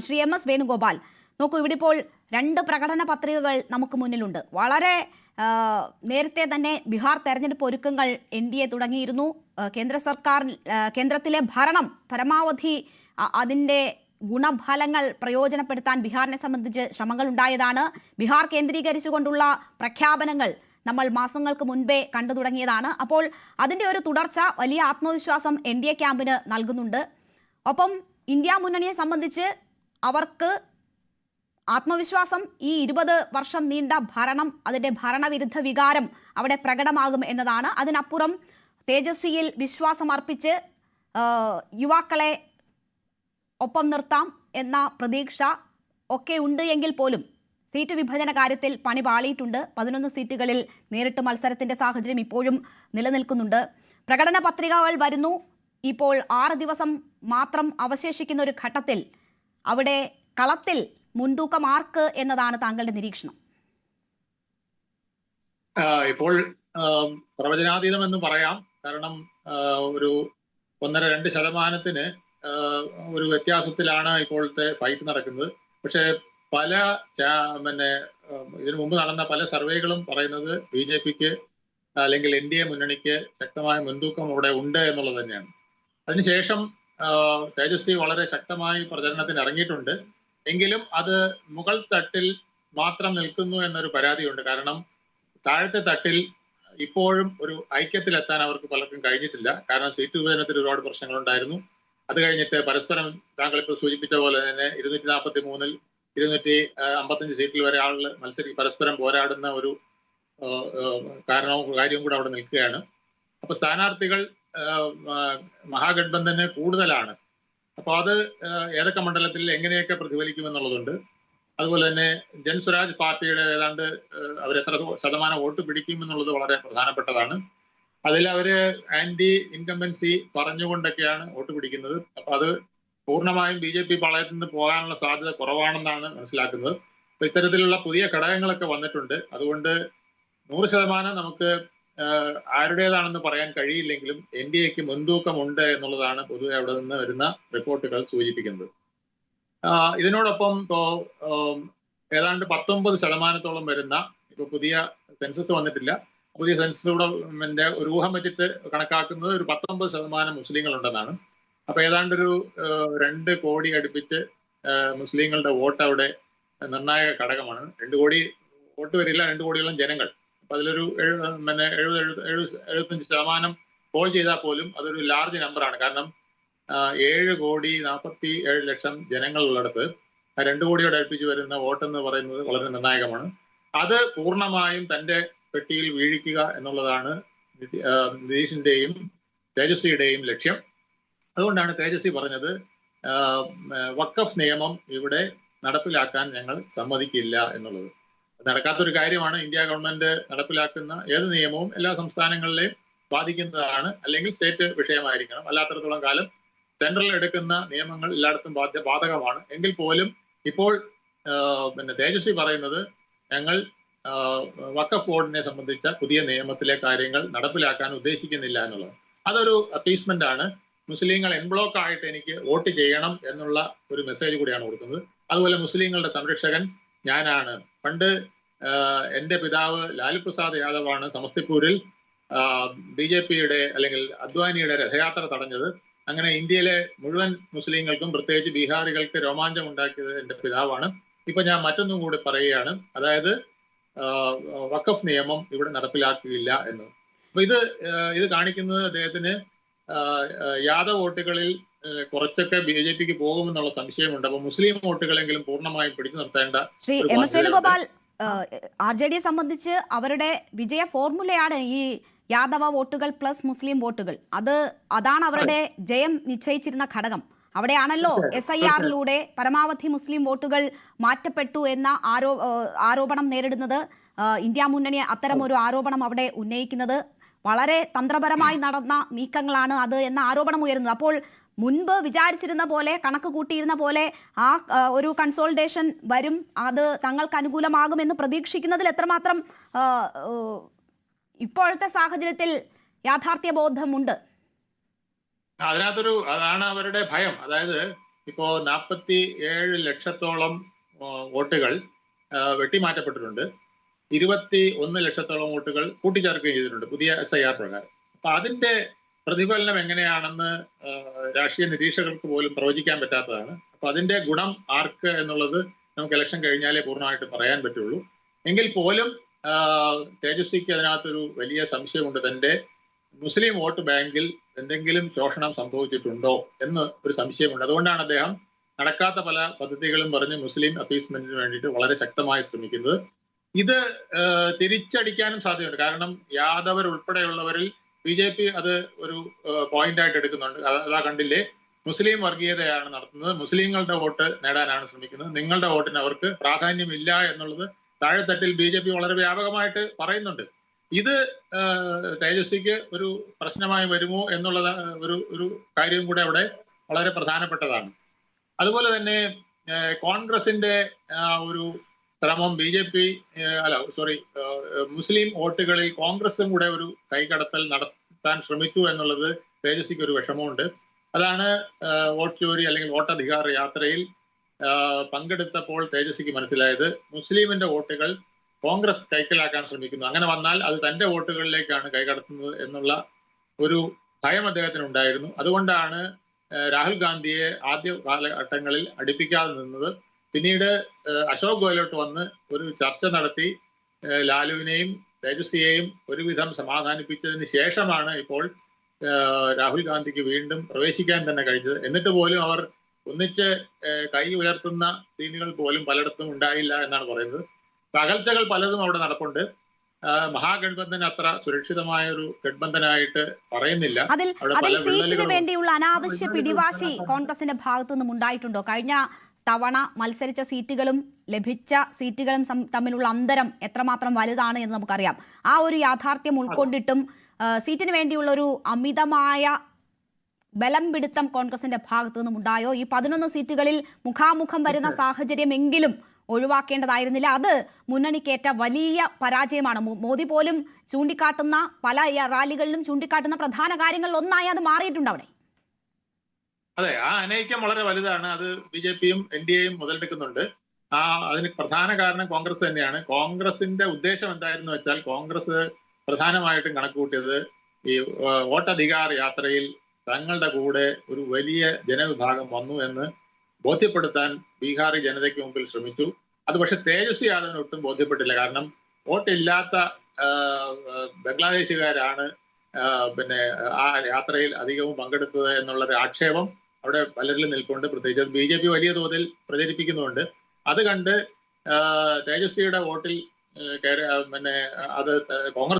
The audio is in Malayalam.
ശ്രീ എം എസ് വേണുഗോപാൽ, നോക്കൂ, ഇവിടെ ഇപ്പോൾ രണ്ട് പ്രകടന പത്രികകൾ നമുക്ക് മുന്നിലുണ്ട്. വളരെ നേരത്തെ തന്നെ ബീഹാർ തെരഞ്ഞെടുപ്പ് ഒരുക്കങ്ങൾ NDA തുടങ്ങിയിരുന്നു. കേന്ദ്ര സർക്കാർ കേന്ദ്രത്തിലെ ഭരണം പരമാവധി അതിൻ്റെ ഗുണഫലങ്ങൾ പ്രയോജനപ്പെടുത്താൻ ബീഹാറിനെ സംബന്ധിച്ച് ശ്രമങ്ങൾ ഉണ്ടായതാണ്. ബീഹാർ കേന്ദ്രീകരിച്ചുകൊണ്ടുള്ള പ്രഖ്യാപനങ്ങൾ നമ്മൾ മാസങ്ങൾക്ക് മുൻപേ കണ്ടു തുടങ്ങിയതാണ്. അപ്പോൾ അതിൻ്റെ ഒരു തുടർച്ച വലിയ ആത്മവിശ്വാസം NDA ക്യാമ്പിന് നൽകുന്നുണ്ട്. ഒപ്പം ഇന്ത്യ മുന്നണിയെ സംബന്ധിച്ച് അവർക്ക് ആത്മവിശ്വാസം ഈ 20 വർഷം നീണ്ട ഭരണം, അതിൻ്റെ ഭരണവിരുദ്ധ വികാരം അവിടെ പ്രകടമാകും എന്നതാണ്. അതിനപ്പുറം തേജസ്വിയിൽ വിശ്വാസം അർപ്പിച്ച് യുവാക്കളെ ഒപ്പം നിർത്താം എന്ന പ്രതീക്ഷ ഒക്കെ ഉണ്ട് എങ്കിൽ പോലും സീറ്റ് വിഭജന കാര്യത്തിൽ പണി പാളിയിട്ടുണ്ട്. 11 സീറ്റുകളിൽ നേരിട്ട് മത്സരത്തിന്റെ സാഹചര്യം ഇപ്പോഴും നിലനിൽക്കുന്നുണ്ട്. പ്രകടന പത്രികകൾ വരുന്നു. ഇപ്പോൾ 6 ദിവസം മാത്രം അവശേഷിക്കുന്ന ഒരു ഘട്ടത്തിൽ അവിടെ കളത്തിൽ മുൻതൂക്കം ആർക്ക് എന്നതാണ് താങ്കളുടെ നിരീക്ഷണം? ഇപ്പോൾ പ്രവചനാതീതം എന്ന് പറയാം. കാരണം ഒരു 1-2% ഒരു വ്യത്യാസത്തിലാണ് ഇപ്പോഴത്തെ ഫൈറ്റ് നടക്കുന്നത്. പക്ഷെ പല ഇതിനു മുമ്പ് നടന്ന പല സർവേകളും പറയുന്നത് BJPക്ക് അല്ലെങ്കിൽ NDA മുന്നണിക്ക് ശക്തമായ മുൻതൂക്കം അവിടെ ഉണ്ട് എന്നുള്ളത് തന്നെയാണ്. അതിനുശേഷം തേജസ്വി വളരെ ശക്തമായി പ്രചരണത്തിന് ഇറങ്ങിയിട്ടുണ്ട്. എങ്കിലും അത് മുകൾ തട്ടിൽ മാത്രം നിൽക്കുന്നു എന്നൊരു പരാതിയുണ്ട്. കാരണം താഴത്തെ തട്ടിൽ ഇപ്പോഴും ഒരു ഐക്യത്തിലെത്താൻ അവർക്ക് പലർക്കും കഴിഞ്ഞിട്ടില്ല. കാരണം സീറ്റ് വിഭജനത്തിൽ ഒരുപാട് പ്രശ്നങ്ങളുണ്ടായിരുന്നു. അത് കഴിഞ്ഞിട്ട് പരസ്പരം താങ്കൾ ഇപ്പോൾ സൂചിപ്പിച്ച പോലെ തന്നെ 243-ൽ 255 സീറ്റിൽ വരെ ആളുകൾ പരസ്പരം പോരാടുന്ന ഒരു കാര്യവും കൂടെ അവിടെ നിൽക്കുകയാണ്. അപ്പൊ സ്ഥാനാർത്ഥികൾ മഹാഗഠബന്ധന് കൂടുതലാണ്. അപ്പൊ അത് ഏതൊക്കെ മണ്ഡലത്തിൽ എങ്ങനെയൊക്കെ പ്രതിഫലിക്കുമെന്നുള്ളതുണ്ട്. അതുപോലെ തന്നെ ജൻസ്വരാജ് പാർട്ടിയുടെ ഏതാണ്ട് അവരെത്ര ശതമാനം വോട്ട് പിടിക്കുമെന്നുള്ളത് വളരെ പ്രധാനപ്പെട്ടതാണ്. അതിൽ അവര് ആന്റി ഇൻകംബൻസി പറഞ്ഞുകൊണ്ടൊക്കെയാണ് വോട്ട് പിടിക്കുന്നത്. അപ്പൊ അത് പൂർണ്ണമായും BJP പാളയത്തിൽ നിന്ന് പോകാനുള്ള സാധ്യത കുറവാണെന്നാണ് മനസ്സിലാക്കുന്നത്. അപ്പൊ ഇത്തരത്തിലുള്ള പുതിയ ഘടകങ്ങളൊക്കെ വന്നിട്ടുണ്ട്. അതുകൊണ്ട് 100% നമുക്ക് ആരുടേതാണെന്ന് പറയാൻ കഴിയില്ലെങ്കിലും NDAക്ക് മുൻതൂക്കമുണ്ട് എന്നുള്ളതാണ് പൊതുവെ അവിടെ നിന്ന് വരുന്ന റിപ്പോർട്ടുകൾ സൂചിപ്പിക്കുന്നത്. ഇതിനോടൊപ്പം ഇപ്പോ ഏതാണ്ട് 19% വരുന്ന, ഇപ്പൊ പുതിയ സെൻസസ് വന്നിട്ടില്ല, പുതിയ സെൻസസിലൂടെ ഒരു ഊഹം വെച്ചിട്ട് കണക്കാക്കുന്നത് ഒരു 19% മുസ്ലിങ്ങൾ ഉണ്ടെന്നാണ്. അപ്പൊ ഏതാണ്ട് ഒരു 2 കോടി അടുപ്പിച്ച് മുസ്ലിങ്ങളുടെ വോട്ട് അവിടെ നിർണായക ഘടകമാണ്. 2 കോടി വോട്ട് വരില്ല, 2 കോടിയോളം ജനങ്ങൾ. അപ്പൊ അതിലൊരു 70-75% പോൾ ചെയ്താൽ പോലും അതൊരു ലാർജ് നമ്പറാണ്. കാരണം 7,47,00,000 ജനങ്ങളുള്ളിടത്ത് 2 കോടിയോട് അടുപ്പിച്ച് വരുന്ന വോട്ടെന്ന് പറയുന്നത് വളരെ നിർണായകമാണ്. അത് പൂർണ്ണമായും തന്റെ പെട്ടിയിൽ വീഴിക്കുക എന്നുള്ളതാണ് നിതീഷിന്റെയും തേജസ്വിയുടെയും ലക്ഷ്യം. അതുകൊണ്ടാണ് തേജസ്വി പറഞ്ഞത് വഖഫ് നിയമം ഇവിടെ നടപ്പിലാക്കാൻ ഞങ്ങൾ സമ്മതിക്കില്ല എന്നുള്ളത്. നടക്കാത്തൊരു കാര്യമാണ്. ഇന്ത്യ ഗവൺമെന്റ് നടപ്പിലാക്കുന്ന ഏത് നിയമവും എല്ലാ സംസ്ഥാനങ്ങളിലെയും ബാധിക്കുന്നതാണ്, അല്ലെങ്കിൽ സ്റ്റേറ്റ് വിഷയമായിരിക്കണം. അല്ലാത്തടത്തോളം കാലം സെൻട്രൽ എടുക്കുന്ന നിയമങ്ങൾ എല്ലായിടത്തും ബാധകമാണ്. എങ്കിൽ പോലും ഇപ്പോൾ തേജസ്വി പറയുന്നത് ഞങ്ങൾ വഖഫ് ബോർഡിനെ സംബന്ധിച്ച പുതിയ നിയമത്തിലെ കാര്യങ്ങൾ നടപ്പിലാക്കാൻ ഉദ്ദേശിക്കുന്നില്ല എന്നുള്ളത്. അതൊരു അപ്പീസ്മെന്റ് ആണ്. മുസ്ലിങ്ങൾ എൻബ്ലോക്ക് ആയിട്ട് എനിക്ക് വോട്ട് ചെയ്യണം എന്നുള്ള ഒരു മെസ്സേജ് കൂടിയാണ് കൊടുക്കുന്നത്. അതുപോലെ മുസ്ലിങ്ങളുടെ സംരക്ഷകൻ ഞാനാണ്. പണ്ട് എൻ്റെ പിതാവ് ലാലു പ്രസാദ് യാദവാണ് സമസ്തിപൂരിൽ BJPയുടെ അല്ലെങ്കിൽ അദ്വാനിയുടെ രഥയാത്ര തടഞ്ഞത്. അങ്ങനെ ഇന്ത്യയിലെ മുഴുവൻ മുസ്ലിങ്ങൾക്കും പ്രത്യേകിച്ച് ബീഹാറികൾക്ക് രോമാഞ്ചം ഉണ്ടാക്കിയത് എൻ്റെ പിതാവാണ്. ഇപ്പൊ ഞാൻ മറ്റൊന്നും കൂടി പറയുകയാണ്, അതായത് വഖഫ് നിയമം ഇവിടെ നടപ്പിലാക്കുകയില്ല എന്ന്. അപ്പൊ ഇത് കാണിക്കുന്നത് അദ്ദേഹത്തിന് യാദവ് വോട്ടുകളിൽ കുറച്ചൊക്കെ BJPക്ക് പോകുമെന്നുള്ള സംശയമുണ്ട്. അപ്പൊ മുസ്ലിം വോട്ടുകളെങ്കിലും പൂർണ്ണമായും പിടിച്ചു നിർത്തേണ്ട. ശ്രീ എം എസ് വേണുഗോപാൽ, RJDയെ സംബന്ധിച്ച് അവരുടെ വിജയ ഫോർമുലയാണ് ഈ യാദവ വോട്ടുകൾ പ്ലസ് മുസ്ലിം വോട്ടുകൾ. അതാണ് അവരുടെ ജയം നിശ്ചയിച്ചിരുന്ന ഘടകം. അവിടെയാണല്ലോ SIRലൂടെ പരമാവധി മുസ്ലിം വോട്ടുകൾ മാറ്റപ്പെട്ടു എന്ന ആരോപണം നേരിടുന്നത്. ഇന്ത്യ മുന്നണി അത്തരം ഒരു ആരോപണം അവിടെ ഉന്നയിക്കുന്നത്. വളരെ തന്ത്രപരമായി നടന്ന നീക്കങ്ങളാണ് അത് എന്ന ആരോപണം ഉയരുന്നത്. അപ്പോൾ മുൻപ് വിചാരിച്ചിരുന്ന പോലെ, കണക്ക് കൂട്ടിയിരുന്ന പോലെ ആ ഒരു കൺസോൾട്ടേഷൻ വരും, അത് തങ്ങൾക്ക് അനുകൂലമാകുമെന്ന് പ്രതീക്ഷിക്കുന്നതിൽ എത്രമാത്രം ഇപ്പോഴത്തെ സാഹചര്യത്തിൽ യാഥാർത്ഥ്യബോധമുണ്ട്? അതാണ് അവരുടെ ഭയം. അതായത് ഇപ്പോ 47 ലക്ഷത്തോളം വോട്ടുകൾ വെട്ടിമാറ്റപ്പെട്ടിട്ടുണ്ട്. 21 ലക്ഷത്തോളം വോട്ടുകൾ കൂട്ടിച്ചേർക്കുകയും ചെയ്തിട്ടുണ്ട് പുതിയ SIR പ്രകാരം. അപ്പൊ അതിന്റെ പ്രതിഫലനം എങ്ങനെയാണെന്ന് രാഷ്ട്രീയ നിരീക്ഷകർക്ക് പോലും പ്രവചിക്കാൻ പറ്റാത്തതാണ്. അപ്പൊ അതിന്റെ ഗുണം ആർക്ക് എന്നുള്ളത് നമുക്ക് ഇലക്ഷൻ കഴിഞ്ഞാലേ പൂർണ്ണമായിട്ട് പറയാൻ പറ്റുള്ളൂ. എങ്കിൽ പോലും തേജസ്വിക്ക് അതിനകത്തൊരു വലിയ സംശയമുണ്ട്. തന്റെ മുസ്ലിം വോട്ട് ബാങ്കിൽ എന്തെങ്കിലും ശോഷണം സംഭവിച്ചിട്ടുണ്ടോ എന്ന് ഒരു സംശയമുണ്ട്. അതുകൊണ്ടാണ് അദ്ദേഹം നടക്കാത്ത പല പദ്ധതികളും പറഞ്ഞ് മുസ്ലിം അപ്പീസ്മെന്റിന് വേണ്ടിയിട്ട് വളരെ ശക്തമായി ശ്രമിക്കുന്നത്. ഇത് തിരിച്ചടിക്കാനും സാധ്യതയുണ്ട്. കാരണം യാദവർ ഉൾപ്പെടെയുള്ളവരിൽ BJP അത് ഒരു പോയിന്റ് ആയിട്ട് എടുക്കുന്നുണ്ട്. അതാ കണ്ടില്ലേ, മുസ്ലിം വർഗീയതയാണ് നടത്തുന്നത്, മുസ്ലിങ്ങളുടെ വോട്ട് നേടാനാണ് ശ്രമിക്കുന്നത്, നിങ്ങളുടെ വോട്ടിന് അവർക്ക് പ്രാധാന്യമില്ല എന്നുള്ളത് താഴെത്തട്ടിൽ BJP വളരെ വ്യാപകമായിട്ട് പറയുന്നുണ്ട്. ഇത് തേജസ്വിക്ക് ഒരു പ്രശ്നമായി വരുമോ എന്നുള്ള ഒരു കാര്യവും കൂടെ അവിടെ വളരെ പ്രധാനപ്പെട്ടതാണ്. അതുപോലെ തന്നെ കോൺഗ്രസിന്റെ ഒരു ശ്രമം മുസ്ലിം വോട്ടുകളിൽ കോൺഗ്രസും കൂടെ ഒരു കൈകടത്തൽ നടത്താൻ ശ്രമിച്ചു എന്നുള്ളത് തേജസ്വിക്ക് ഒരു വിഷമമുണ്ട്. അതാണ് വോട്ട് ചോരി അല്ലെങ്കിൽ വോട്ടധികാർ യാത്രയിൽ പങ്കെടുത്തപ്പോൾ തേജസ്വിക്ക് മനസ്സിലായത്. മുസ്ലിമിന്റെ വോട്ടുകൾ കോൺഗ്രസ് കൈക്കലാക്കാൻ ശ്രമിക്കുന്നു, അങ്ങനെ വന്നാൽ അത് തന്റെ വോട്ടുകളിലേക്കാണ് കൈകടത്തുന്നത് എന്നുള്ള ഒരു ഭയം അദ്ദേഹത്തിന് ഉണ്ടായിരുന്നു. അതുകൊണ്ടാണ് രാഹുൽ ഗാന്ധിയെ ആദ്യ കാലഘട്ടങ്ങളിൽ അടുപ്പിക്കാതെ നിന്നത്. പിന്നീട് അശോക് ഗെഹ്ലോട്ട് വന്ന് ഒരു ചർച്ച നടത്തി ലാലുവിനെയും തേജസ്വിയെയും ഒരുവിധം സമാധാനിപ്പിച്ചതിന് ശേഷമാണ് ഇപ്പോൾ രാഹുൽ ഗാന്ധിക്ക് വീണ്ടും പ്രവേശിക്കാൻ തന്നെ കഴിഞ്ഞത്. എന്നിട്ട് പോലും അവർ ഒന്നിച്ച് കൈ ഉയർത്തുന്ന സീനുകൾ പോലും പലയിടത്തും ഉണ്ടായില്ല എന്നാണ് പറയുന്നത്. അകൽച്ചകൾ പലതും അവിടെ നടപ്പുണ്ട്. മഹാഗഡ്ബന്ധൻ അത്ര സുരക്ഷിതമായ ഒരു ഗഡ്ബന്ധനായിട്ട് പറയുന്നില്ല. അതിൽ സീറ്റിന് വേണ്ടിയുള്ള അനാവശ്യ പിടിവാശി കോൺഗ്രസിന്റെ ഭാഗത്തു നിന്നും ഉണ്ടായിട്ടുണ്ടോ? കഴിഞ്ഞ തവണ മത്സരിച്ച സീറ്റുകളും ലഭിച്ച സീറ്റുകളും തമ്മിലുള്ള അന്തരം എത്രമാത്രം വലുതാണ് എന്ന് നമുക്കറിയാം. ആ ഒരു യാഥാർത്ഥ്യം ഉൾക്കൊണ്ടിട്ടും സീറ്റിന് വേണ്ടിയുള്ള ഒരു അമിതമായ ബലം പിടുത്തം കോൺഗ്രസിന്റെ ഭാഗത്തു നിന്നും ഉണ്ടായോ? ഈ 11 സീറ്റുകളിൽ മുഖാമുഖം വരുന്ന സാഹചര്യം എങ്കിലും ഒഴിവാക്കേണ്ടതായിരുന്നില്ല? അത് മുന്നണിക്കേറ്റ വലിയ പരാജയമാണ്. മോദി പോലും ചൂണ്ടിക്കാട്ടുന്ന, പല റാലികളിലും ചൂണ്ടിക്കാട്ടുന്ന പ്രധാന കാര്യങ്ങളിൽ ഒന്നായി അത് മാറിയിട്ടുണ്ട് അവിടെ. അതെ, ആ അനൈക്യം വളരെ വലുതാണ്. അത് BJPയും NDAയും മുതലെടുക്കുന്നുണ്ട്. അതിന് പ്രധാന കാരണം കോൺഗ്രസ് തന്നെയാണ്. കോൺഗ്രസിന്റെ ഉദ്ദേശം എന്തായിരുന്നു വെച്ചാൽ, കോൺഗ്രസ് പ്രധാനമായിട്ടും കണക്കുകൂട്ടിയത് ഈ വോട്ടധികാർ യാത്രയിൽ തങ്ങളുടെ കൂടെ ഒരു വലിയ ജനവിഭാഗം വന്നു എന്ന് ബോധ്യപ്പെടുത്താൻ ബീഹാറി ജനതയ്ക്ക് മുമ്പിൽ ശ്രമിച്ചു. അത് പക്ഷെ തേജസ്വി യാദവിന് ഒട്ടും ബോധ്യപ്പെട്ടില്ല. കാരണം വോട്ടില്ലാത്ത ബംഗ്ലാദേശുകാരാണ് പിന്നെ ആ യാത്രയിൽ അധികവും പങ്കെടുത്തത് എന്നുള്ളൊരു ആക്ഷേപം അവിടെ പലരിലും നിൽപ്പുണ്ട്. പ്രത്യേകിച്ച് BJP വലിയ തോതിൽ പ്രചരിപ്പിക്കുന്നുണ്ട്. അത് കണ്ട് തേജസ്വിയുടെ വോട്ടിൽ അത് കോൺഗ്രസ്